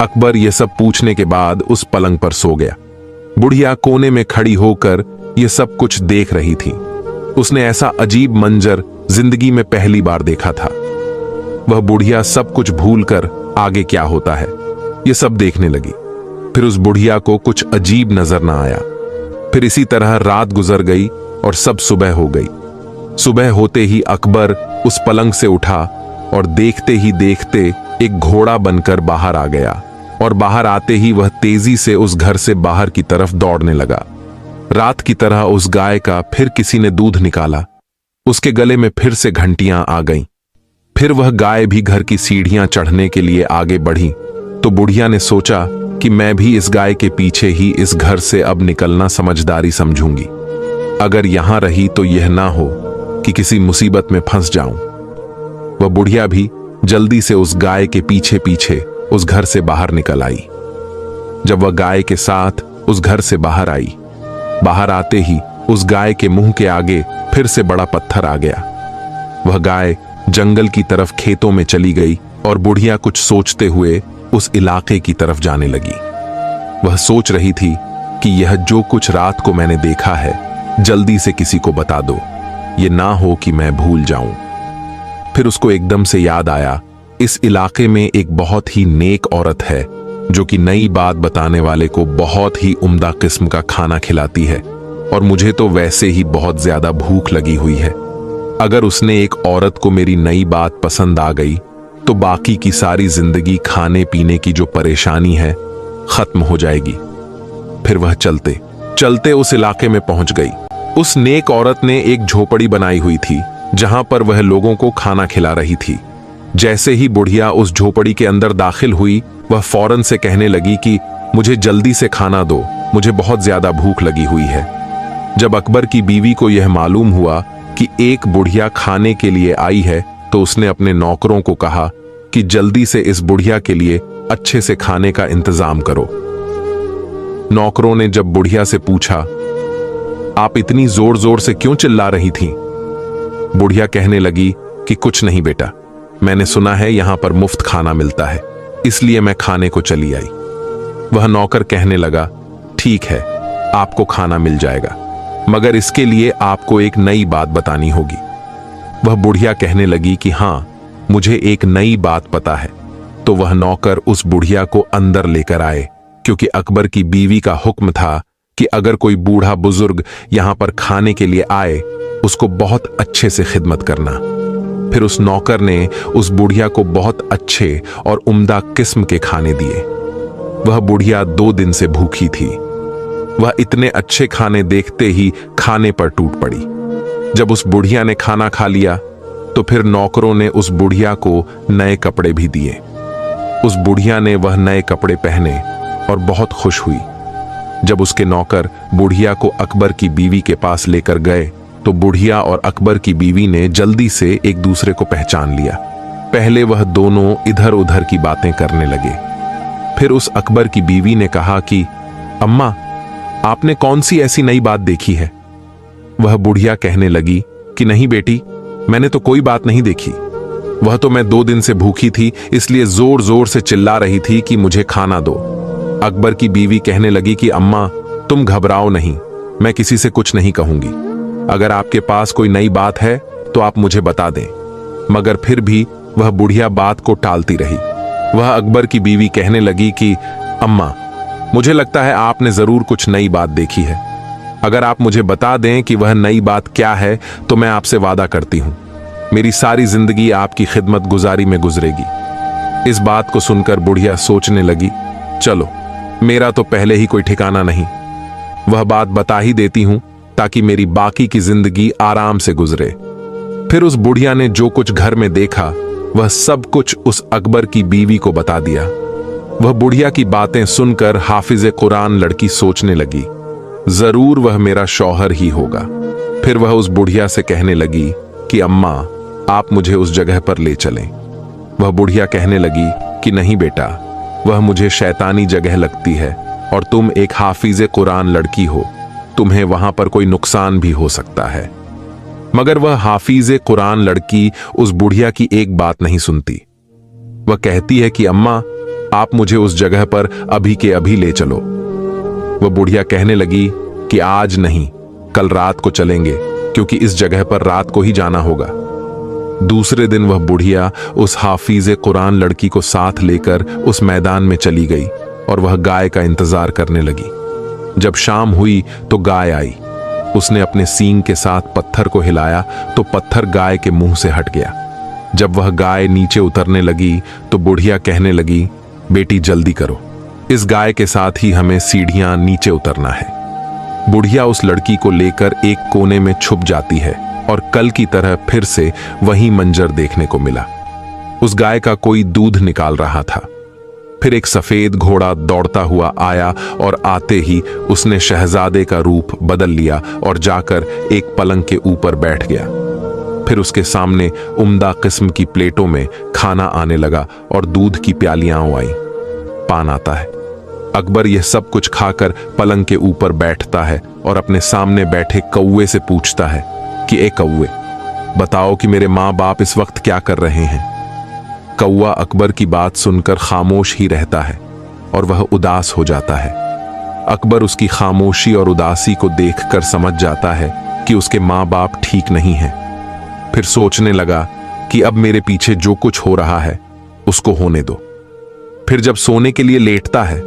अकबर यह सब पूछने के बाद उस पलंग पर सो गया। बुढ़िया कोने में खड़ी होकर यह सब कुछ देख रही थी। उसने ऐसा अजीब मंजर जिंदगी में पहली बार देखा था। वह बुढ़िया सब कुछ भूलकर आगे क्या होता है यह सब देखने लगी। फिर उस बुढ़िया को कुछ अजीब नजर ना आया। फिर इसी तरह रात गुजर गई और सब सुबह हो गई। सुबह होते ही अकबर उस पलंग से उठा और देखते ही देखते एक घोड़ा बनकर बाहर आ गया और बाहर आते ही वह तेजी से उस घर से बाहर की तरफ दौड़ने लगा। रात की तरह उस गाय का फिर किसी ने दूध निकाला। उसके गले में फिर से घंटियां आ गईं। फिर वह गाय भी घर की सीढ़ियां चढ़ने के लिए आगे बढ़ी तो बुढ़िया ने सोचा कि मैं भी इस गाय के पीछे ही इस घर से अब निकलना समझदारी समझूंगी। अगर यहां रही तो यह ना हो कि किसी मुसीबत में फंस जाऊं। वह बुढ़िया भी जल्दी से उस गाय के पीछे पीछे उस घर से बाहर निकल आई। जब वह गाय के साथ उस घर से बाहर आई, बाहर आते ही उस गाय के मुंह के आगे फिर से बड़ा पत्थर आ गया। वह गाय जंगल की तरफ खेतों में चली गई और बुढ़िया कुछ सोचते हुए उस इलाके की तरफ जाने लगी। वह सोच रही थी कि यह जो कुछ रात को मैंने देखा है जल्दी से किसी को बता दो, ये ना हो कि मैं भूल जाऊं। फिर उसको एकदम से याद आया, इस इलाके में एक बहुत ही नेक औरत है जो कि नई बात बताने वाले को बहुत ही उम्दा किस्म का खाना खिलाती है और मुझे तो वैसे ही बहुत ज्यादा भूख लगी हुई है। अगर उसने एक औरत को मेरी नई बात पसंद आ गई तो बाकी की सारी जिंदगी खाने पीने की जो परेशानी है खत्म हो जाएगी। फिर वह चलते चलते उस इलाके में पहुंच गई। उस नेक औरत ने एक झोपड़ी बनाई हुई थी जहां पर वह लोगों को खाना खिला रही थी। जैसे ही बुढ़िया उस झोपड़ी के अंदर दाखिल हुई, वह फौरन से कहने लगी कि मुझे जल्दी से खाना दो, मुझे बहुत ज्यादा भूख लगी हुई है। जब अकबर की बीवी को यह मालूम हुआ कि एक बुढ़िया खाने के लिए आई है तो उसने अपने नौकरों को कहा कि जल्दी से इस बुढ़िया के लिए अच्छे से खाने का इंतजाम करो। नौकरों ने जब बुढ़िया से पूछा, आप इतनी जोर जोर से क्यों चिल्ला रही थीं? बुढ़िया कहने लगी कि कुछ नहीं बेटा, मैंने सुना है यहां पर मुफ्त खाना मिलता है, इसलिए मैं खाने को चली आई। वह नौकर कहने लगा, ठीक है, आपको खाना मिल जाएगा, मगर इसके लिए आपको एक नई बात बतानी होगी। वह बुढ़िया कहने लगी कि हां, मुझे एक नई बात पता है। तो वह नौकर उस बुढ़िया को अंदर लेकर आए, क्योंकि अकबर की बीवी का हुक्म था कि अगर कोई बूढ़ा बुजुर्ग यहां पर खाने के लिए आए, उसको बहुत अच्छे से खिदमत करना। फिर उस नौकर ने उस बुढ़िया को बहुत अच्छे और उम्दा किस्म के खाने दिए। वह बुढ़िया 2 दिन से भूखी थी। वह इतने अच्छे खाने देखते ही खाने पर टूट पड़ी। जब उस बुढ़िया ने खाना खा लिया तो फिर नौकरों ने उस बुढ़िया को नए कपड़े भी दिए। उस बुढ़िया ने वह नए कपड़े पहने और बहुत खुश हुई। जब उसके नौकर बुढ़िया को अकबर की बीवी के पास लेकर गए तो बुढ़िया और अकबर की बीवी ने जल्दी से एक दूसरे को पहचान लिया। पहले वह दोनों इधर उधर की बातें करने लगे। फिर उस अकबर की बीवी ने कहा कि अम्मा, आपने कौन सी ऐसी नई बात देखी है? वह बुढ़िया कहने लगी कि नहीं बेटी, मैंने तो कोई बात नहीं देखी। वह तो मैं 2 दिन से भूखी थी, इसलिए जोर जोर से चिल्ला रही थी कि मुझे खाना दो। अकबर की बीवी कहने लगी कि अम्मा, तुम घबराओ नहीं, मैं किसी से कुछ नहीं कहूंगी। अगर आपके पास कोई नई बात है तो आप मुझे बता दें। मगर फिर भी वह बुढ़िया बात को टालती रही। वह अकबर की बीवी कहने लगी कि अम्मा, मुझे लगता है आपने जरूर कुछ नई बात देखी है। अगर आप मुझे बता दें कि वह नई बात क्या है तो मैं आपसे वादा करती हूं, मेरी सारी जिंदगी आपकी खिदमत गुजारी में गुजरेगी। इस बात को सुनकर बुढ़िया सोचने लगी, चलो, मेरा तो पहले ही कोई ठिकाना नहीं, वह बात बता ही देती हूं ताकि मेरी बाकी की जिंदगी आराम से गुजरे। फिर उस बुढ़िया ने जो कुछ घर में देखा वह सब कुछ उस अकबर की बीवी को बता दिया। वह बुढ़िया की बातें सुनकर हाफिज कुरान लड़की सोचने लगी, जरूर वह मेरा शौहर ही होगा। फिर वह उस बुढ़िया से कहने लगी कि अम्मा, आप मुझे उस जगह पर ले चलें। वह बुढ़िया कहने लगी कि नहीं बेटा, वह मुझे शैतानी जगह लगती है और तुम एक हाफिज कुरान लड़की हो, तुम्हें वहां पर कोई नुकसान भी हो सकता है। मगर वह हाफिज कुरान लड़की उस बुढ़िया की एक बात नहीं सुनती। वह कहती है कि अम्मा, आप मुझे उस जगह पर अभी के अभी ले चलो। वह बुढ़िया कहने लगी कि आज नहीं, कल रात को चलेंगे, क्योंकि इस जगह पर रात को ही जाना होगा। दूसरे दिन वह बुढ़िया उस हाफिज कुरान लड़की को साथ लेकर उस मैदान में चली गई और वह गाय का इंतजार करने लगी। जब शाम हुई तो गाय आई। उसने अपने सींग के साथ पत्थर को हिलाया तो पत्थर गाय के मुंह से हट गया। जब वह गाय नीचे उतरने लगी तो बुढ़िया कहने लगी, बेटी जल्दी करो, इस गाय के साथ ही हमें सीढ़ियां नीचे उतरना है। बुढ़िया उस लड़की को लेकर एक कोने में छुप जाती है और कल की तरह फिर से वही मंजर देखने को मिला। उस गाय का कोई दूध निकाल रहा था। फिर एक सफेद घोड़ा दौड़ता हुआ आया और आते ही उसने शहजादे का रूप बदल लिया और जाकर एक पलंग के ऊपर बैठ गया। फिर उसके सामने उम्दा किस्म की प्लेटों में खाना आने लगा और दूध की प्यालियां आई। पान आता है। अकबर यह सब कुछ खाकर पलंग के ऊपर बैठता है और अपने सामने बैठे कौवे से पूछता है कि ए कौवे, बताओ कि मेरे माँ बाप इस वक्त क्या कर रहे हैं। कौवा अकबर की बात सुनकर खामोश ही रहता है और वह उदास हो जाता है। अकबर उसकी खामोशी और उदासी को देखकर समझ जाता है कि उसके माँ बाप ठीक नहीं हैं। फिर सोचने लगा कि अब मेरे पीछे जो कुछ हो रहा है उसको होने दो। फिर जब सोने के लिए लेटता है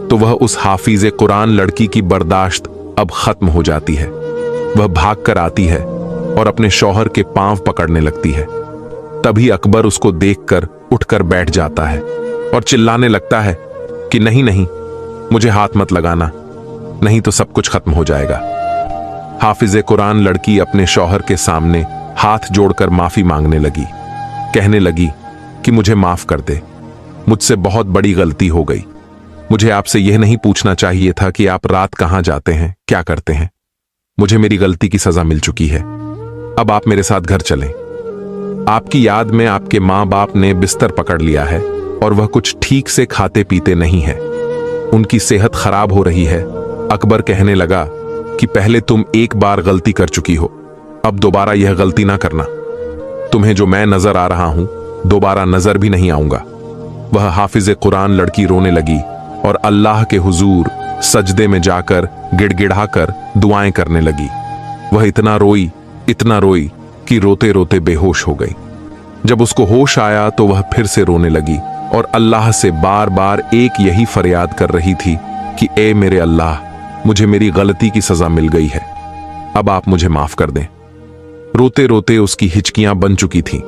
तो वह उस हाफिज कुरान लड़की की बर्दाश्त अब खत्म हो जाती है। वह भाग कर आती है और अपने शौहर के पांव पकड़ने लगती है। तभी अकबर उसको देखकर उठकर बैठ जाता है और चिल्लाने लगता है कि नहीं नहीं, मुझे हाथ मत लगाना, नहीं तो सब कुछ खत्म हो जाएगा। हाफिज कुरान लड़की अपने शौहर के सामने हाथ जोड़कर माफी मांगने लगी। कहने लगी कि मुझे माफ कर दे, मुझसे बहुत बड़ी गलती हो गई। मुझे आपसे यह नहीं पूछना चाहिए था कि आप रात कहां जाते हैं, क्या करते हैं। मुझे मेरी गलती की सजा मिल चुकी है। अब आप मेरे साथ घर चलें। आपकी याद में आपके माँ बाप ने बिस्तर पकड़ लिया है और वह कुछ ठीक से खाते पीते नहीं है। उनकी सेहत खराब हो रही है। अकबर कहने लगा कि पहले तुम एक बार गलती कर चुकी हो, अब दोबारा यह गलती ना करना। तुम्हें जो मैं नजर आ रहा हूं, दोबारा नजर भी नहीं आऊंगा। वह हाफिज कुरान लड़की रोने लगी और अल्लाह के हुजूर सजदे में जाकर गिड़गिड़ाकर दुआएं करने लगी। वह इतना रोई कि रोते रोते बेहोश हो गई। जब उसको होश आया तो वह फिर से रोने लगी और अल्लाह से बार बार एक यही फरियाद कर रही थी कि ए मेरे अल्लाह, मुझे मेरी गलती की सजा मिल गई है, अब आप मुझे माफ कर दें। रोते रोते उसकी हिचकियां बन चुकी थीं।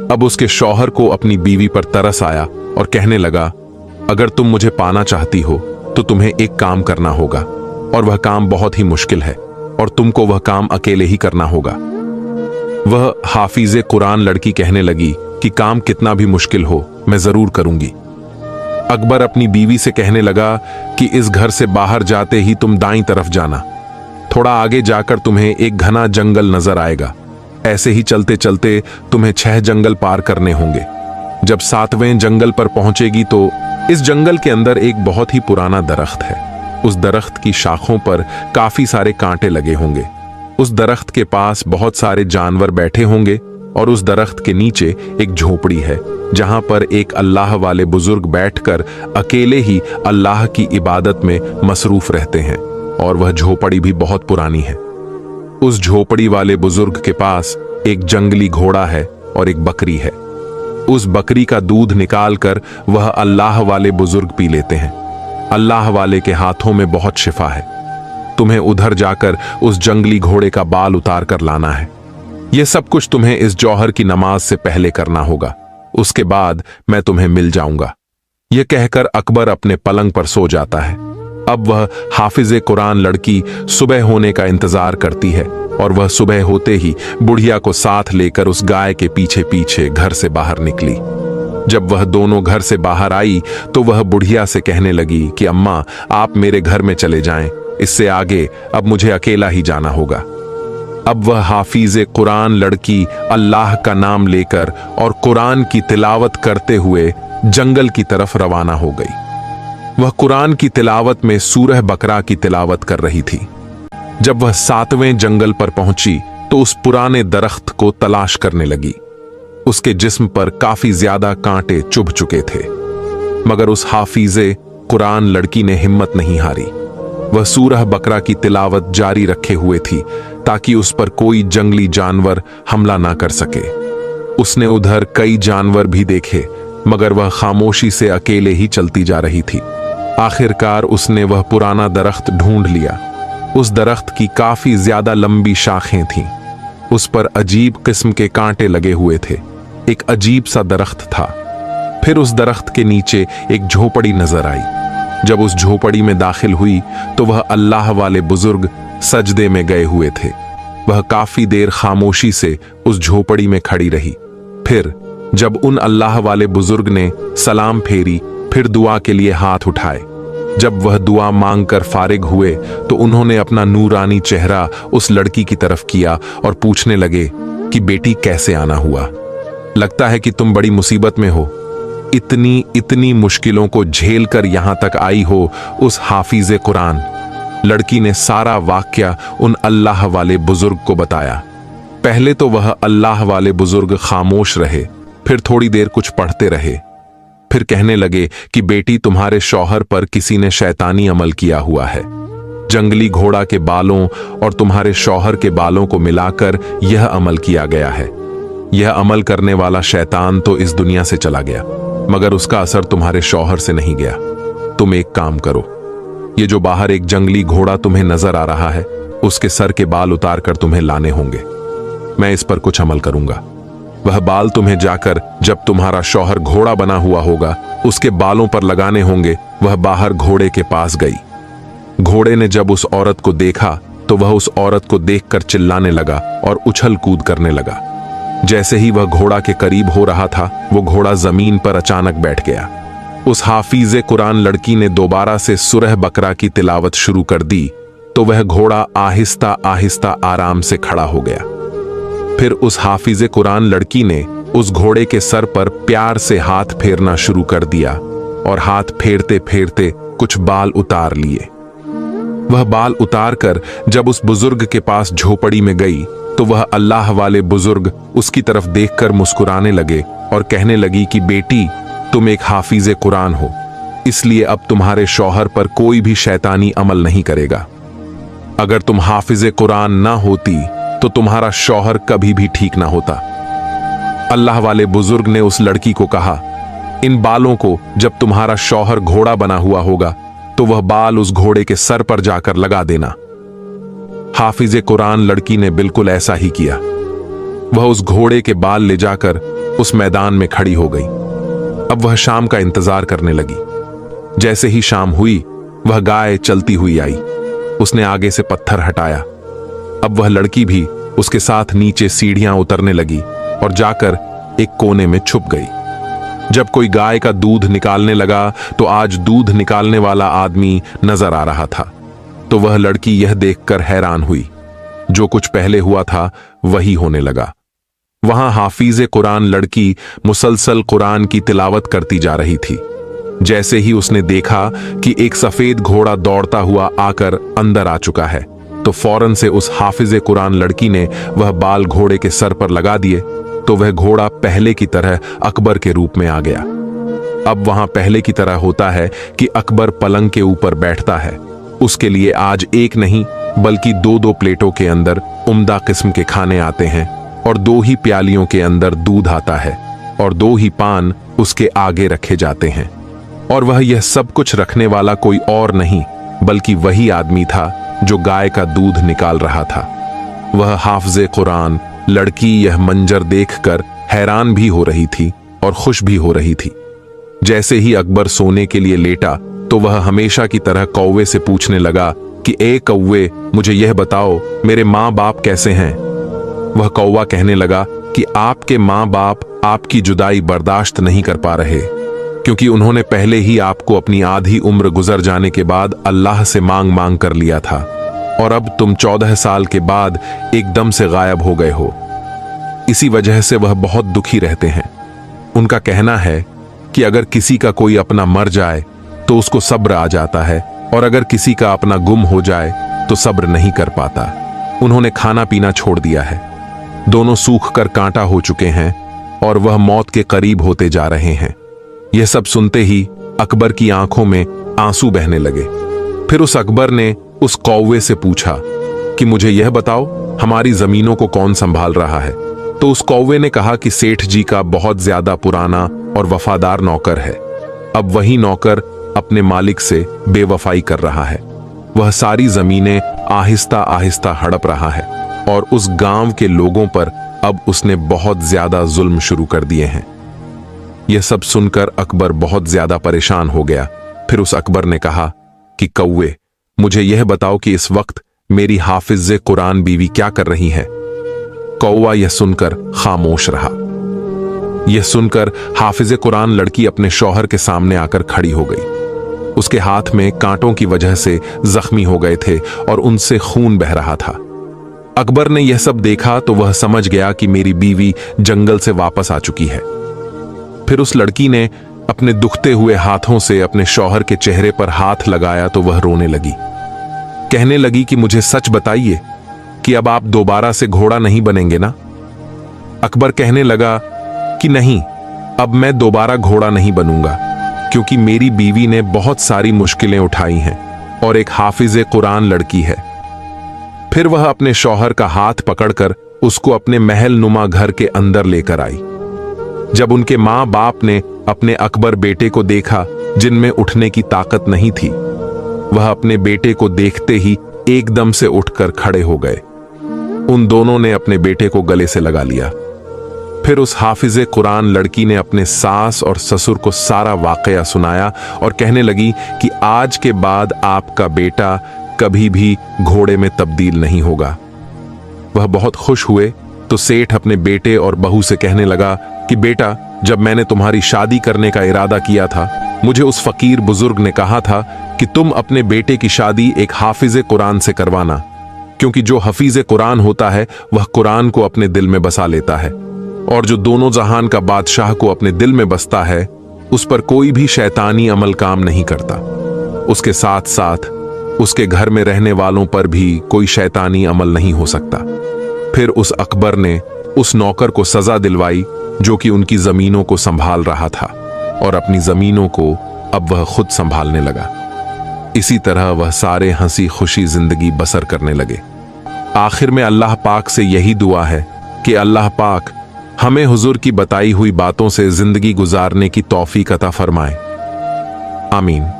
अब उसके शौहर को अपनी बीवी पर तरस आया और कहने लगा, अगर तुम मुझे पाना चाहती हो तो तुम्हें एक काम करना होगा और वह काम बहुत ही मुश्किल है और तुमको वह काम अकेले ही करना होगा। वह हाफिज कुरान लड़की कहने लगी कि काम कितना भी मुश्किल हो मैं जरूर करूंगी। अकबर अपनी बीवी से कहने लगा कि इस घर से बाहर जाते ही तुम दाईं तरफ जाना। थोड़ा आगे जाकर तुम्हें एक घना जंगल नजर आएगा। ऐसे ही चलते चलते तुम्हें 6 जंगल पार करने होंगे। जब 7वें जंगल पर पहुंचेगी तो इस जंगल के अंदर एक बहुत ही पुराना दरख्त है। उस दरख्त की शाखों पर काफी सारे कांटे लगे होंगे। उस दरख्त के पास बहुत सारे जानवर बैठे होंगे और उस दरख्त के नीचे एक झोपड़ी है जहां पर एक अल्लाह वाले बुजुर्ग बैठकर अकेले ही अल्लाह की इबादत में मसरूफ रहते हैं और वह झोपड़ी भी बहुत पुरानी है। उस झोपड़ी वाले बुजुर्ग के पास एक जंगली घोड़ा है और एक बकरी है। उस बकरी का दूध निकालकर वह अल्लाह वाले बुजुर्ग पी लेते हैं। अल्लाह वाले के हाथों में बहुत शिफा है। तुम्हें उधर जाकर उस जंगली घोड़े का बाल उतार कर लाना है। यह सब कुछ तुम्हें इस जौहर की नमाज से पहले करना होगा। उसके बाद मैं तुम्हें मिल जाऊंगा। यह कहकर अकबर अपने पलंग पर सो जाता है। अब वह हाफिज कुरान लड़की सुबह होने का इंतजार करती है और वह सुबह होते ही बुढ़िया को साथ लेकर उस गाय के पीछे पीछे घर से बाहर निकली। जब वह दोनों घर से बाहर आई तो वह बुढ़िया से कहने लगी कि अम्मा, आप मेरे घर में चले जाएं, इससे आगे अब मुझे अकेला ही जाना होगा। अब वह हाफिज कुरान लड़की अल्लाह का नाम लेकर और कुरान की तिलावत करते हुए जंगल की तरफ रवाना हो गई। वह कुरान की तिलावत में सूरह बकरा की तिलावत कर रही थी। जब वह 7वें जंगल पर पहुंची तो उस पुराने दरख्त को तलाश करने लगी। उसके जिस्म पर काफी ज्यादा कांटे चुभ चुके थे, मगर उस हाफिजे कुरान लड़की ने हिम्मत नहीं हारी। वह सूरह बकरा की तिलावत जारी रखे हुए थी ताकि उस पर कोई जंगली जानवर हमला ना कर सके। उसने उधर कई जानवर भी देखे, मगर वह खामोशी से अकेले ही चलती जा रही थी। आखिरकार उसने वह पुराना दरख्त ढूंढ लिया। उस दरख्त की काफी ज्यादा लंबी शाखें थीं। उस पर अजीब किस्म के कांटे लगे हुए थे। एक अजीब सा दरख्त था। फिर उस दरख्त के नीचे एक झोपड़ी नजर आई। जब उस झोपड़ी में दाखिल हुई तो वह अल्लाह वाले बुजुर्ग सजदे में गए हुए थे। वह काफी देर खामोशी से उस झोपड़ी में खड़ी रही। फिर जब उन अल्लाह वाले बुजुर्ग ने सलाम फेरी, फिर दुआ के लिए हाथ उठाए। जब वह दुआ मांगकर फारिग हुए तो उन्होंने अपना नूरानी चेहरा उस लड़की की तरफ किया और पूछने लगे कि बेटी कैसे आना हुआ? लगता है कि तुम बड़ी मुसीबत में हो। इतनी इतनी मुश्किलों को झेल कर यहां तक आई हो उस हाफिजे कुरान। लड़की ने सारा वाक्या उन अल्लाह वाले बुजुर्ग को बताया। पहले तो वह अल्लाह वाले बुजुर्ग खामोश रहे, फिर थोड़ी देर कुछ पढ़ते रहे। फिर कहने लगे कि बेटी, तुम्हारे शौहर पर किसी ने शैतानी अमल किया हुआ है। जंगली घोड़ा के बालों और तुम्हारे शौहर के बालों को मिलाकर यह अमल किया गया है। यह अमल करने वाला शैतान तो इस दुनिया से चला गया, मगर उसका असर तुम्हारे शौहर से नहीं गया। तुम एक काम करो, ये जो बाहर एक जंगली घोड़ा तुम्हें नजर आ रहा है, उसके सर के बाल उतार कर तुम्हें लाने होंगे। मैं इस पर कुछ अमल करूंगा। वह बाल तुम्हें जाकर जब तुम्हारा शौहर घोड़ा बना हुआ होगा उसके बालों पर लगाने होंगे। वह बाहर घोड़े के पास गई। घोड़े ने जब उस औरत को देखा तो वह उस औरत को देखकर चिल्लाने लगा और उछल कूद करने लगा। जैसे ही वह घोड़ा के करीब हो रहा था, वो घोड़ा जमीन पर अचानक बैठ गया। उस हाफिजे कुरान लड़की ने दोबारा से सूरह बकरा की तिलावत शुरू कर दी तो वह घोड़ा आहिस्ता आहिस्ता आराम से खड़ा हो गया। फिर उस हाफिजे कुरान लड़की ने उस घोड़े के सर पर प्यार से हाथ फेरना शुरू कर दिया और हाथ फेरते फेरते कुछ बाल उतार लिए। वह बाल उतार कर जब उस बुजुर्ग के पास झोपड़ी में गई तो वह अल्लाह वाले बुजुर्ग उसकी तरफ देखकर मुस्कुराने लगे और कहने लगी कि बेटी, तुम एक हाफिजे कुरान हो, इसलिए अब तुम्हारे शौहर पर कोई भी शैतानी अमल नहीं करेगा। अगर तुम हाफिजे कुरान ना होती तो तुम्हारा शौहर कभी भी ठीक ना होता। अल्लाह वाले बुजुर्ग ने उस लड़की को कहा, इन बालों को जब तुम्हारा शौहर घोड़ा बना हुआ होगा तो वह बाल उस घोड़े के सर पर जाकर लगा देना। हाफिजे कुरान लड़की ने बिल्कुल ऐसा ही किया। वह उस घोड़े के बाल ले जाकर उस मैदान में खड़ी हो गई। अब वह शाम का इंतजार करने लगी। जैसे ही शाम हुई, वह गाय चलती हुई आई। उसने आगे से पत्थर हटाया। अब वह लड़की भी उसके साथ नीचे सीढ़ियां उतरने लगी और जाकर एक कोने में छुप गई। जब कोई गाय का दूध निकालने लगा तो आज दूध निकालने वाला आदमी नजर आ रहा था। तो वह लड़की यह देखकर हैरान हुई। जो कुछ पहले हुआ था वही होने लगा। वहां हाफिजे कुरान लड़की मुसलसल कुरान की तिलावत करती जा रही थी। जैसे ही उसने देखा कि एक सफेद घोड़ा दौड़ता हुआ आकर अंदर आ चुका है तो फौरन से उस हाफिजे कुरान लड़की ने वह बाल घोड़े के सर पर लगा दिए तो वह घोड़ा पहले की तरह अकबर के रूप में आ गया। अब वहां पहले की तरह होता है कि अकबर पलंग के ऊपर बैठता है। उसके लिए आज एक नहीं बल्कि दो दो प्लेटों के अंदर उम्दा किस्म के खाने आते हैं और दो ही प्यालियों के अंदर दूध आता है और दो ही पान उसके आगे रखे जाते हैं। और वह यह सब कुछ रखने वाला कोई और नहीं बल्कि वही आदमी था जो गाय का दूध निकाल रहा था। वह हाफिजे कुरान लड़की यह मंजर देखकर हैरान भी हो रही थी और खुश भी हो रही थी। जैसे ही अकबर सोने के लिए लेटा तो वह हमेशा की तरह कौवे से पूछने लगा कि ए कौवे, मुझे यह बताओ मेरे माँ बाप कैसे हैं। वह कौवा कहने लगा कि आपके माँ बाप आपकी जुदाई बर्दाश्त नहीं कर पा रहे, क्योंकि उन्होंने पहले ही आपको अपनी आधी उम्र गुजर जाने के बाद अल्लाह से मांग मांग कर लिया था और अब तुम 14 साल के बाद एकदम से गायब हो गए हो। इसी वजह से वह बहुत दुखी रहते हैं। उनका कहना है कि अगर किसी का कोई अपना मर जाए तो उसको सब्र आ जाता है और अगर किसी का अपना गुम हो जाए तो सब्र नहीं कर पाता। उन्होंने खाना पीना छोड़ दिया है। दोनों सूख कर कांटा हो चुके हैं और वह मौत के करीब होते जा रहे हैं। यह सब सुनते ही अकबर की आंखों में आंसू बहने लगे। फिर उस अकबर ने उस कौवे से पूछा कि मुझे यह बताओ, हमारी जमीनों को कौन संभाल रहा है? तो उस कौवे ने कहा कि सेठ जी का बहुत ज्यादा पुराना और वफादार नौकर है। अब वही नौकर अपने मालिक से बेवफाई कर रहा है। वह सारी जमीनें आहिस्ता आहिस्ता हड़प रहा है और उस गांव के लोगों पर अब उसने बहुत ज्यादा जुल्म शुरू कर दिए हैं। यह सब सुनकर अकबर बहुत ज्यादा परेशान हो गया। फिर उस अकबर ने कहा कि कौवे, मुझे यह बताओ कि इस वक्त मेरी हाफिज़े कुरान बीवी क्या कर रही है? कौवा यह सुनकर खामोश रहा। यह सुनकर हाफिज़े कुरान लड़की अपने शौहर के सामने आकर खड़ी हो गई। उसके हाथ में कांटों की वजह से जख्मी हो गए थे और उनसे खून बह रहा था। अकबर ने यह सब देखा तो वह समझ गया कि मेरी बीवी जंगल से वापस आ चुकी है। फिर उस लड़की ने अपने दुखते हुए हाथों से अपने शौहर के चेहरे पर हाथ लगाया तो वह रोने लगी। कहने लगी कि मुझे सच बताइए कि अब आप दोबारा से घोड़ा नहीं बनेंगे ना? अकबर कहने लगा कि नहीं, अब मैं दोबारा घोड़ा नहीं बनूंगा, क्योंकि मेरी बीवी ने बहुत सारी मुश्किलें उठाई हैं और एक हाफिज़े कुरान लड़की है। फिर वह अपने शौहर का हाथ पकड़कर उसको अपने महल नुमा घर के अंदर लेकर आई। जब उनके मां बाप ने अपने अकबर बेटे को देखा, जिनमें उठने की ताकत नहीं थी, वह अपने बेटे को देखते ही एकदम से उठकर खड़े हो गए। उन दोनों ने अपने बेटे को गले से लगा लिया। फिर उस हाफिज़े कुरान लड़की ने अपने सास और ससुर को सारा वाकया सुनाया और कहने लगी कि आज के बाद आपका बेटा कभी भी घोड़े में तब्दील नहीं होगा। वह बहुत खुश हुए तो सेठ अपने बेटे और बहू से कहने लगा कि बेटा, जब मैंने तुम्हारी शादी करने का इरादा किया था, मुझे उस फकीर बुजुर्ग ने कहा था कि तुम अपने बेटे की शादी एक हाफिज़े कुरान से करवाना, क्योंकि जो हफीज़े कुरान होता है वह कुरान को अपने दिल में बसा लेता है, और जो दोनों जहान का बादशाह को अपने दिल में बसता है उस पर कोई भी शैतानी अमल काम नहीं करता। उसके साथ साथ उसके घर में रहने वालों पर भी कोई शैतानी अमल नहीं हो सकता। फिर उस अकबर ने उस नौकर को सजा दिलवाई जो कि उनकी जमीनों को संभाल रहा था, और अपनी जमीनों को अब वह खुद संभालने लगा। इसी तरह वह सारे हंसी खुशी जिंदगी बसर करने लगे। आखिर में अल्लाह पाक से यही दुआ है कि अल्लाह पाक हमें हुजूर की बताई हुई बातों से जिंदगी गुजारने की तौफीक अता फरमाए। आमीन।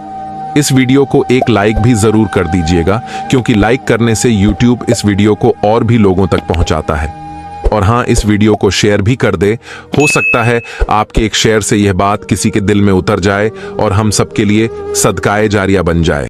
इस वीडियो को एक लाइक भी जरूर कर दीजिएगा, क्योंकि लाइक करने से यूट्यूब इस वीडियो को और भी लोगों तक पहुंचाता है। और हाँ, इस वीडियो को शेयर भी कर दे। हो सकता है आपके एक शेयर से यह बात किसी के दिल में उतर जाए और हम सबके लिए सदकाए जारिया बन जाए।